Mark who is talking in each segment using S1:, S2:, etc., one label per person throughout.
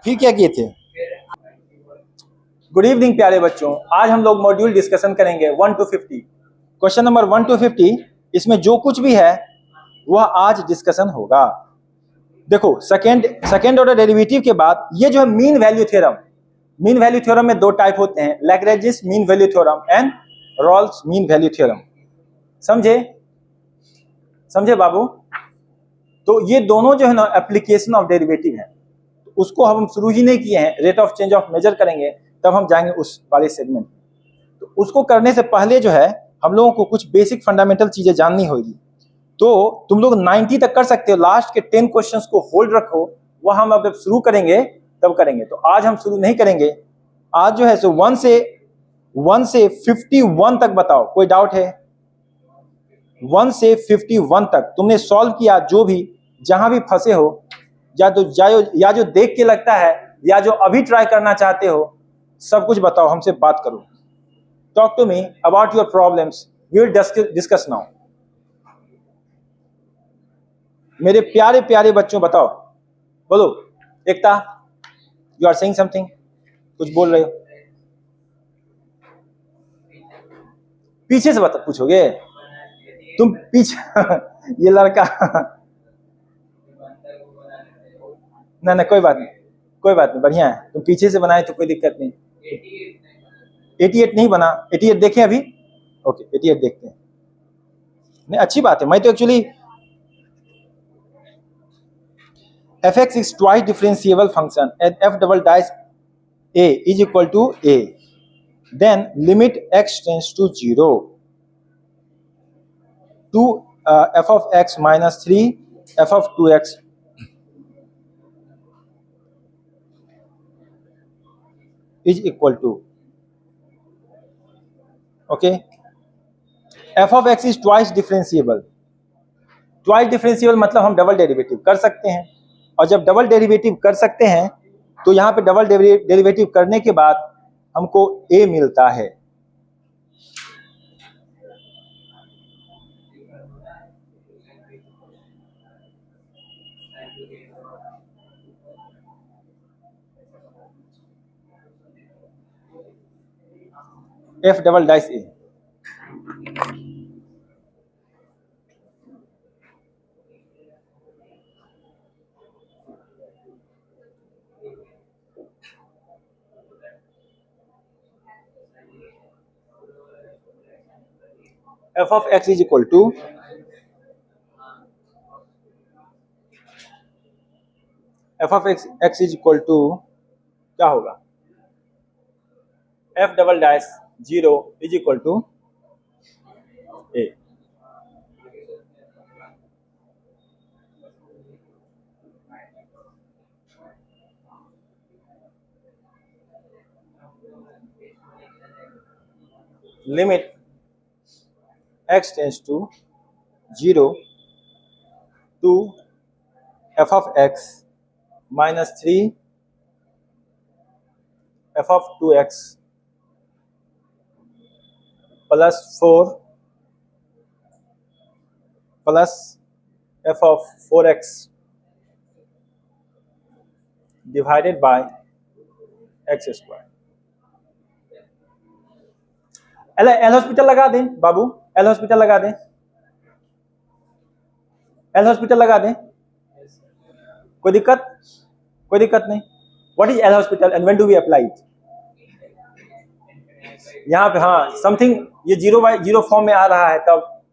S1: फिर क्या किए थे? गुड इवनिंग प्यारे बच्चों, आज हम लोग मॉड्यूल डिस्कशन करेंगे 1 to 50। क्वेश्चन नंबर 1 to 50, इसमें जो कुछ भी है वह आज डिस्कशन होगा। देखो, सेकेंड ऑर्डर डेरिवेटिव के बाद ये जो है mean value theorem. Mean value theorem में दो टाइप होते हैं, Lagrange's mean value theorem and Rolle's mean value theorem. समझे समझे बाबू? तो ये दोनों जो है ना एप्लीकेशन ऑफ डेरिवेटिव है, उसको हम शुरू ही नहीं किए हैं। Rate of change of measure करेंगे तब हम जाएंगे उस वाले सेगमेंट। तो उसको करने से पहले जो है हम लोगों को कुछ बेसिक फंडामेंटल चीजें जाननी होगी। तो तुम लोग 90 तक कर सकते हो, लास्ट के 10 क्वेश्चंस को होल्ड रखो, वह हम अब शुरू करेंगे तब करेंगे। तो आज हम शुरू नहीं करेंगे। आज जो है सो 1 से 51 तक बताओ, कोई डाउट है? 1 से 51 तक तुमने सॉल्व किया, जो भी जहां भी फंसे हो, या जो देख के लगता है, या जो अभी ट्राई करना चाहते हो, सब कुछ बताओ, हमसे बात करो। Talk to me about your problems, we will discuss now. मेरे प्यारे प्यारे बच्चों बताओ, बोलो। Ekta, you are saying something, कुछ बोल रहे हो? पीछे से बता, पूछोगे तुम पीछे ये लड़का ना कोई बात नहीं, कोई बात नहीं, बढ़िया है। तुम पीछे से बनाए तो कोई दिक्कत नहीं। 88 नहीं बना, 88 देखें अभी। ओके, 88 देखते हैं। नहीं, अच्छी बात है। मैं तो actually fx is twice differentiable function and f double dash a is equal to a, then limit x tends to 0 to f of x minus 3 f of 2x is equal to, okay, f of x is twice differentiable। Twice differential मतलब हम double derivative कर सकते हैं, और जब double derivative कर सकते हैं तो यहाँ पे डबल डेरिवेटिव करने के बाद हमको a मिलता है। f double dice a, f of x is equal to x is equal to क्या होगा? f double dash 0 is equal to a। Limit x tends to 0 to f of x minus 3 f of 2x plus 4 plus f of 4x divided by x square। L hospital लगा दें बाबू, L hospital लगा दें, L hospital लगा दें, कोई दिक्कत? कोई दिक्कत नहीं। What is L'Hospital and when do we apply it? यहाँ पे हाँ, समथिंग ये 0/0 फॉर्म में आ रहा है तब।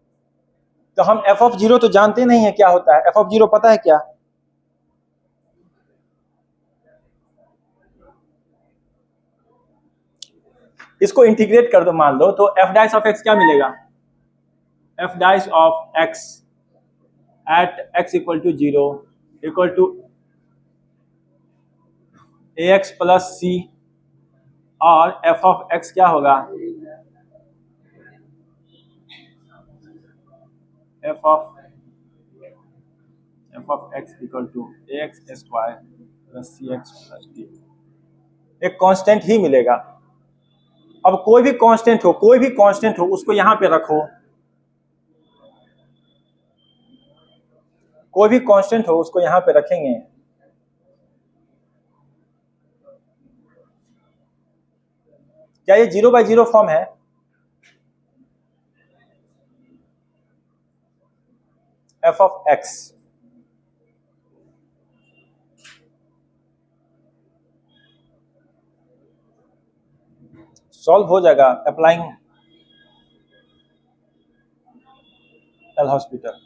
S1: तो हम f of 0 तो जानते नहीं है क्या होता है। f of 0 पता है क्या? इसको इंटीग्रेट कर दो, मान लो, तो f डैश ऑफ x क्या मिलेगा? f dash of x at x equal to 0 equal to ax plus c, और f ऑफ x क्या होगा? f of x equal to ax square plus cx plus d। एक constant ही मिलेगा। अब कोई भी कांस्टेंट हो, कोई भी कांस्टेंट हो, उसको यहां पे रखो, कोई भी कांस्टेंट हो उसको यहां पे रखेंगे, क्या ये 0/0 फॉर्म है? एफ ऑफ एक्स सॉल्व हो जाएगा applying L hospital.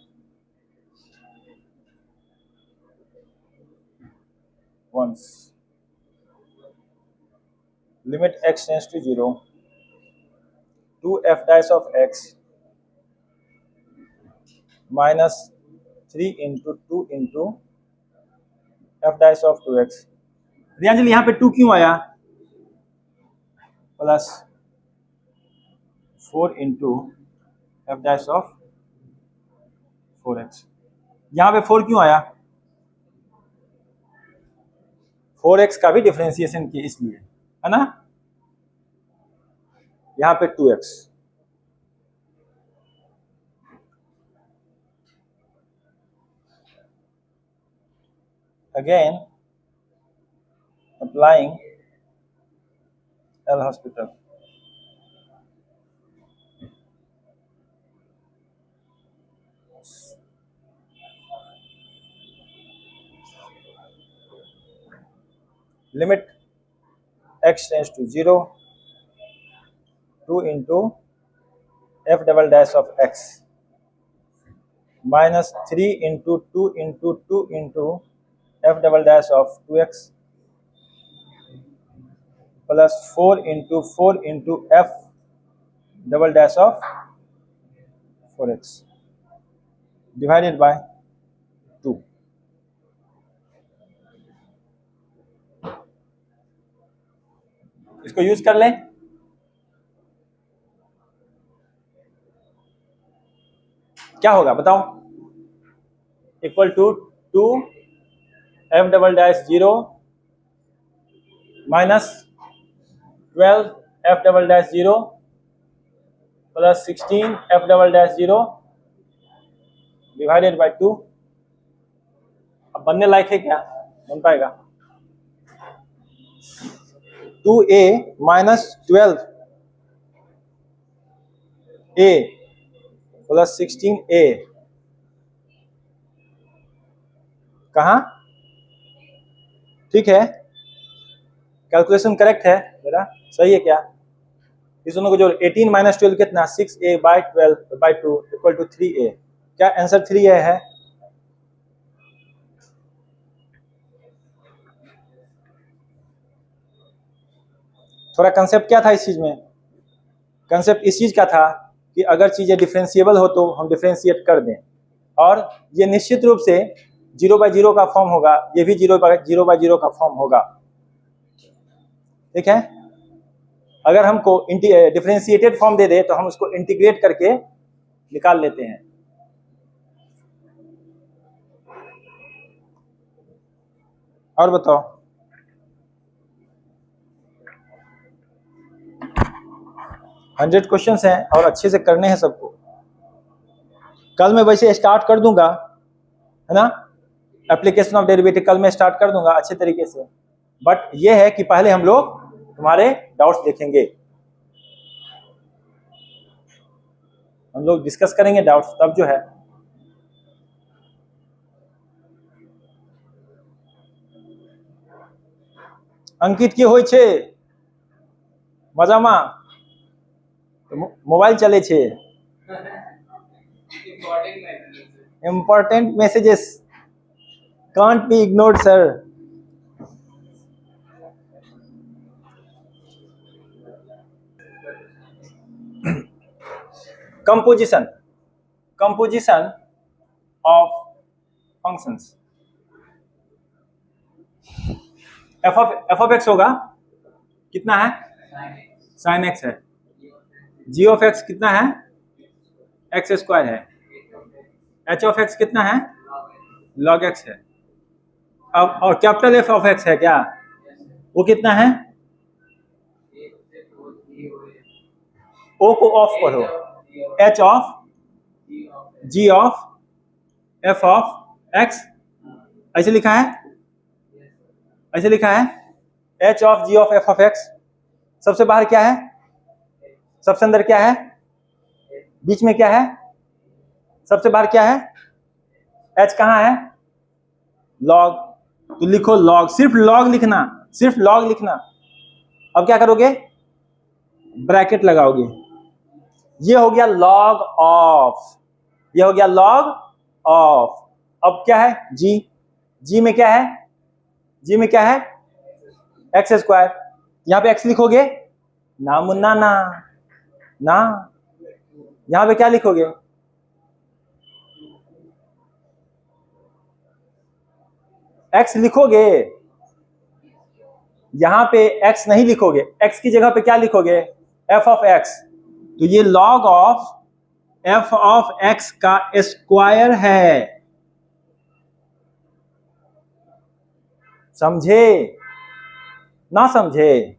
S1: once limit x tends to 0 2 f dash of x minus 3 into 2 into f dash of 2x। रियांजलि यहाँ पे 2 क्यों आया? Plus 4 into F dash of 4x। यहाँ पे 4 क्यों आया? 4x का भी डिफरेंशिएशन की इसलिए, है ना। यहाँ पे 2x again applying L hospital। limit x tends to 0 2 into f double dash of x minus 3 into 2 into 2 into f double dash of 2x plus 4 into 4 into f double dash of 4x divided by 2। इसको use कर लें। क्या होगा बताओ? Equal to 2 f double dash 0 minus 12 f double dash 0 plus 16 f double dash 0 divided by 2। अब बनने लायक है क्या? बन पाएगा। 2a minus 12a plus 16a कहाँ? ठीक है, कैलकुलेशन करेक्ट है मेरा, सही है क्या? इस दोनों को जो 18 माइनस 12 कितना? 6a by 12 by 2 equal to 3a। क्या आंसर 3a है? थोड़ा कंसेप्ट क्या था इस चीज में? कंसेप्ट इस चीज का था कि अगर चीजें डिफरेंशिएबल हो तो हम डिफरेंशिएट कर दें, और ये निश्चित रूप से 0/0 का फॉर्म होगा, ये भी 0/0 का फॉर्म होगा। ठीक है, अगर हमको डिफरेंशिएटेड फॉर्म दे दे तो हम उसको इंटीग्रेट करके निकाल लेते हैं। और बताओ, हंड्रेड क्वेश्चंस हैं और अच्छे से करने हैं सबको। कल मैं वैसे स्टार्ट कर दूंगा, है ना, एप्लीकेशन ऑफ डेरिवेटिव कल मैं स्टार्ट कर दूंगा अच्छे तरीके से। बट ये है कि पहले हम लोग तुम्हारे डाउट्स देखेंगे, हम लोग डिस्कस करेंगे डाउट्स, तब जो है अंकित की होय छे मजामा मोबाइल चले छे। important messages can't be ignored sir। composition of functions। f of x होगा कितना है? sin x है। g of x कितना है? x स्क्वायर है। h of x कितना है? log x है। अब और कैपिटल f of x है क्या? वो कितना है? o को ऑफ करो, h of g of f of x ऐसे लिखा है, ऐसे लिखा है h of g of f of x। सबसे बाहर क्या है, सबसे अंदर क्या है, बीच में क्या है, सबसे बाहर क्या है, h कहाँ है, लॉग। तो लिखो लॉग, सिर्फ लॉग लिखना, सिर्फ लॉग लिखना। अब क्या करोगे, ब्रैकेट लगाओगे, ये हो गया लॉग ऑफ, ये हो गया लॉग ऑफ। अब क्या है, जी, जी में क्या है, जी में क्या है, एक्स स्क्वायर। यहां पे एक्स लिखोगे ना मुन्ना ना, ना यहां पे क्या लिखोगे, एक्स लिखोगे, यहां पे एक्स नहीं लिखोगे, एक्स की जगह पे क्या लिखोगे, एफ ऑफ एक्स। तो ये log of f of x का स्क्वायर है, समझे ना समझे।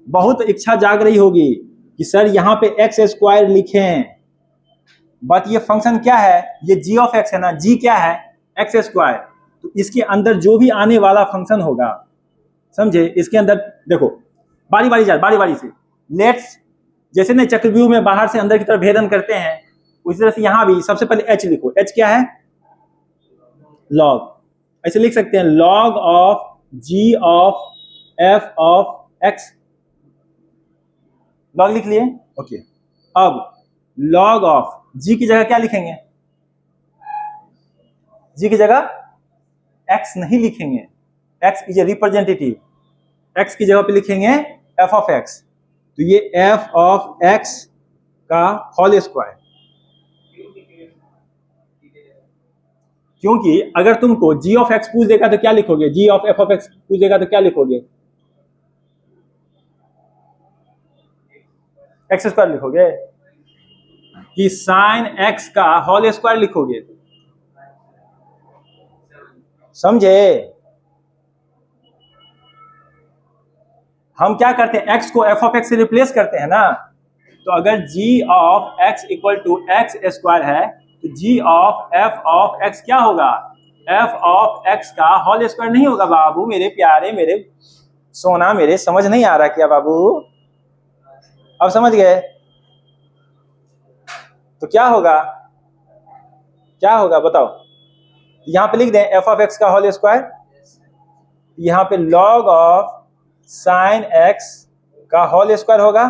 S1: बहुत इच्छा जाग रही होगी कि सर यहां पे एक्स स्क्वायर लिखें, बट ये फंक्शन क्या है, ये जी ऑफ एक्स है ना, जी क्या है, एक्स स्क्वायर। तो इसके अंदर जो भी आने वाला फंक्शन होगा, समझे, इसके अंदर देखो बारी बारी जा, बारी बारी से लेट्स, जैसे ना चक्रव्यूह में बाहर से अंदर की तरफ भेदन करते हैं, उसी तरह से यहां भी सबसे पहले एच लिखो, एच क्या है, लॉग। ऐसे लिख सकते हैं log of g of f of x, log लिख लिए, ओके। अब लॉग ऑफ जी की जगह क्या लिखेंगे, जी की जगह एक्स नहीं लिखेंगे, x is a representative, x की जगह पे लिखेंगे एफ ऑफ एक्स। तो ये एफ ऑफ एक्स का होल स्क्वायर, क्योंकि अगर तुमको जी ऑफ एक्स पूछ देगा तो क्या लिखोगे, g of f of x पूछ देगा तो क्या लिखोगे, एक्स स्क्वायर लिखोगे कि साइन एक्स का होल स्क्वायर लिखोगे, समझे। हम क्या करते हैं, एक्स को एफ ऑफ एक्स से रिप्लेस करते हैं ना। तो अगर g of x equal to x square है तो g of f of x क्या होगा, f ऑफ x का होल स्क्वायर नहीं होगा बाबू, मेरे प्यारे, मेरे सोना, मेरे समझ नहीं आ रहा क्या बाबू, अब समझ गए। तो क्या होगा, क्या होगा बताओ, यहां पे लिख दें f ऑफ x का होल स्क्वायर, यहां पे log ऑफ साइन x का होल स्क्वायर होगा,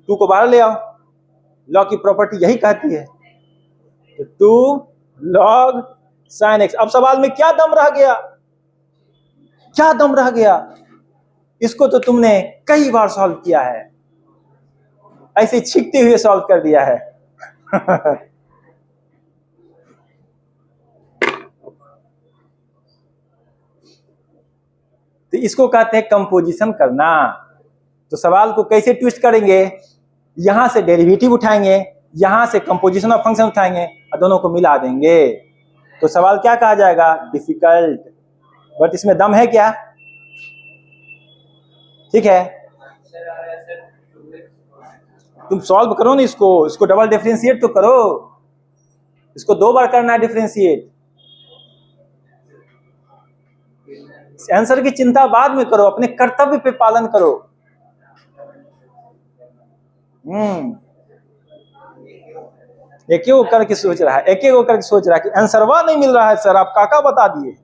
S1: टू को बाहर ले आओ, लॉ की प्रॉपर्टी यही कहती है, तो टू लॉग साइन एक्स। अब सवाल में क्या दम रह गया, क्या दम रह गया, इसको तो तुमने कई बार सॉल्व किया है, ऐसे छींकते हुए सॉल्व कर दिया है तो इसको कहते हैं कंपोजिशन करना। तो सवाल को कैसे ट्विस्ट करेंगे, यहां से डेरिवेटिव उठाएंगे, यहां से कंपोजिशन ऑफ फंक्शन उठाएंगे और दोनों को मिला देंगे, तो सवाल क्या कहा जाएगा, डिफिकल्ट, बट इसमें दम है क्या, ठीक है। तुम सॉल्व करो ना इसको, इसको डबल डिफरेंशिएट तो करो, इसको दो बार करना है डिफरेंशिएट, आंसर की चिंता बाद में करो, अपने कर्तव्य पे पालन करो। एक एक करके सोच रहा है, एक एक करके सोच रहा है कि आंसरवा नहीं मिल रहा है सर, आप काका बता दिए।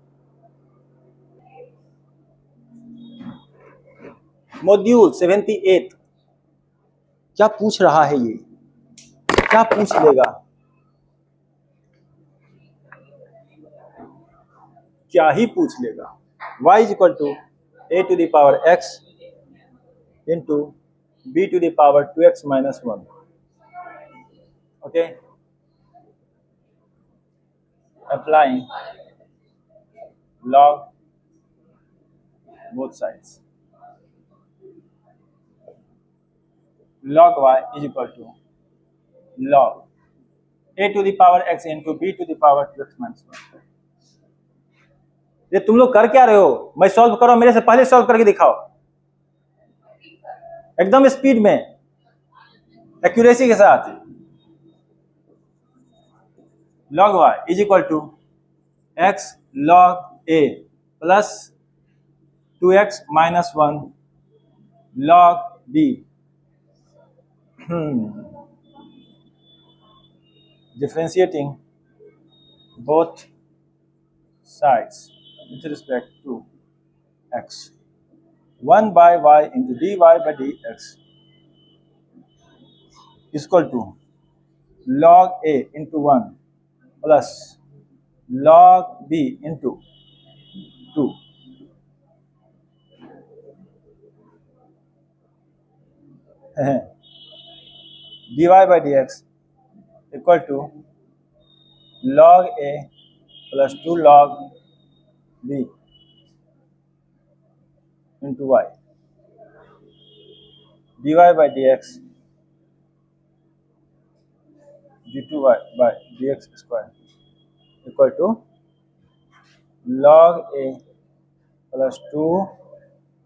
S1: मॉड्यूल 78 क्या पूछ रहा है, ये क्या पूछ लेगा, क्या ही पूछ लेगा, y is equal to a to the power x into b to the power 2x minus 1, okay. Applying log both sides, log y is equal to log a to the power x into b to the power 2x minus 1। ये तुम लोग कर क्या रहे हो, मैं solve करो, मेरे से पहले सॉल्व करके दिखाओ, एकदम स्पीड में, एक्यूरेसी के साथ। log y is equal to x log a plus 2x minus 1 log b, differentiating both sides with respect to x, 1 by y into dy by dx is equal to log a into 1 plus log b into 2. dy by dx equal to log a plus 2 log b into y. dy by dx d2y by dx square equal to log a plus 2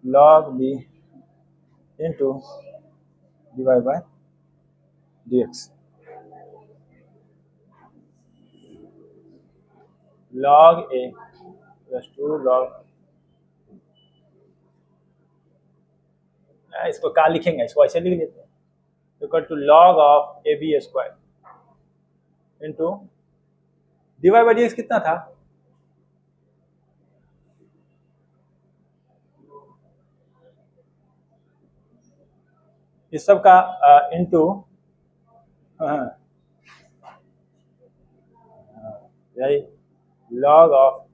S1: log b into dy by dx. log a plus 2 log, इसको क्या लिखेंगे, इसको ऐसे लिख लेते हैं, equal to log of a b square into d y by d x कितना था, इस सब का इंटू यही log of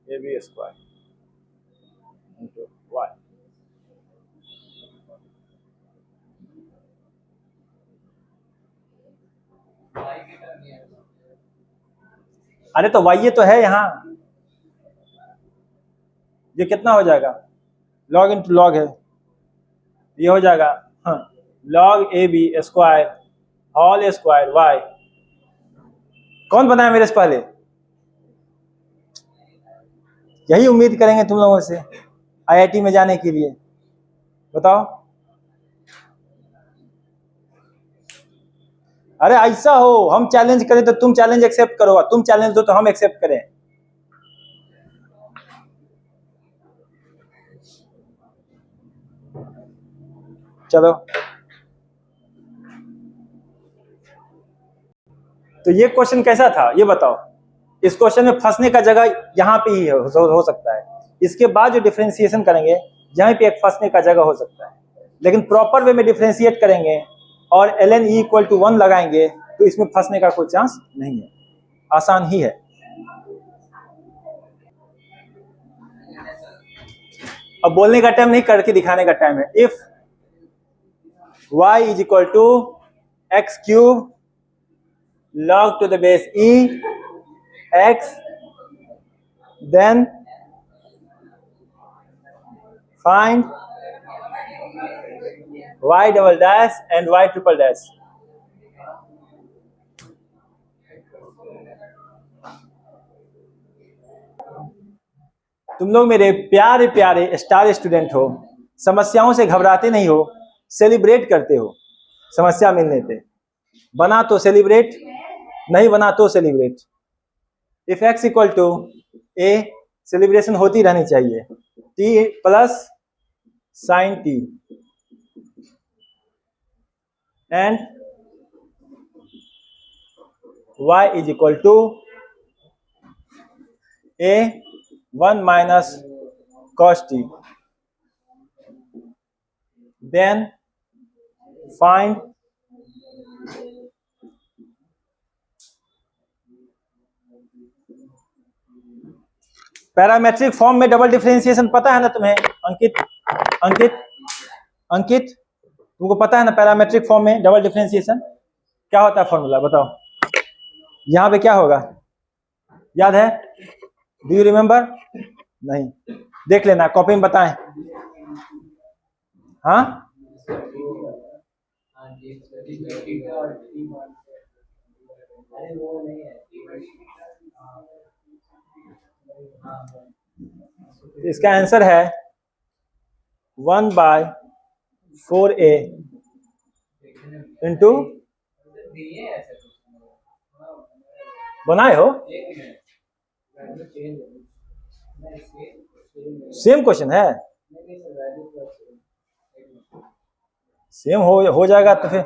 S1: a b square into y. अरे तो वाई ये तो है यहाँ, ये कितना हो जाएगा, लॉग इंटू लॉग है, ये हो जाएगा log a b square whole square y. कौन बनाया मेरे से पहले, यही उम्मीद करेंगे तुम लोगों से आईआईटी में जाने के लिए, बताओ. अरे ऐसा हो, हम चैलेंज करें तो तुम चैलेंज एक्सेप्ट करो, तुम चैलेंज दो तो हम एक्सेप्ट करें. चलो, तो ये क्वेश्चन कैसा था ये बताओ. इस क्वेश्चन में फंसने का जगह यहाँ पे ही हो सकता है. इसके बाद जो डिफरेंशिएशन करेंगे यहाँ पे एक फंसने का जगह हो सकता है, लेकिन प्रॉपर वे में डिफरेंशिएट करेंगे और ln e इक्वल टू 1 लगाएंगे तो इसमें फंसने का कोई चांस नहीं है, आसान ही है. अब बोलने का टाइम नहीं, करके दिखाने का टाइम है. If y is equal to x cube log to the base e x, then find y double dash and y triple dash. तुम लोग मेरे प्यारे प्यारे स्टार स्टूडेंट हो, समस्याओं से घबराते नहीं हो, सेलिब्रेट करते हो समस्या मिलने पे. बना तो सेलिब्रेट, नहीं बना तो celebrate. If x equal to a, celebration होती रहनी चाहिए. t plus sine t and y is equal to a 1 minus cos t, then find parametric form में डबल डिफरेंशिएशन पता है ना तुम्हें अंकित, अंकित तुमको पता है ना पैरामेट्रिक फॉर्म में डबल डिफरेंशिएशन क्या होता है, फॉर्मूला बताओ. यहाँ पे क्या होगा, याद है, डू यू रिमेम्बर? नहीं, देख लेना कॉपी में बताएं. हाँ, इसका आंसर है 1/4a इंटू, बनाए हो, सेम क्वेश्चन है. सेम हो जाएगा तो फिर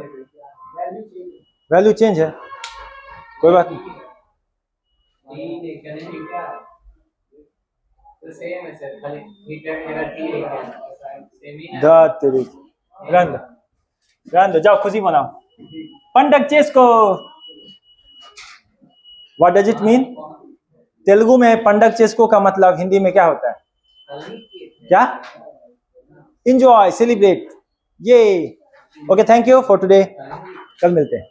S1: वैल्यू चेंज है, कोई बात नहीं। रहने दो, जाओ खुशी मनाओ। पंडक चेस्को, what does it mean? Telugu में पंडक चेस्को का मतलब हिंदी में क्या होता है? क्या? इंजॉय, सेलिब्रेट, ये। Okay, thank you for today, कल मिलते हैं।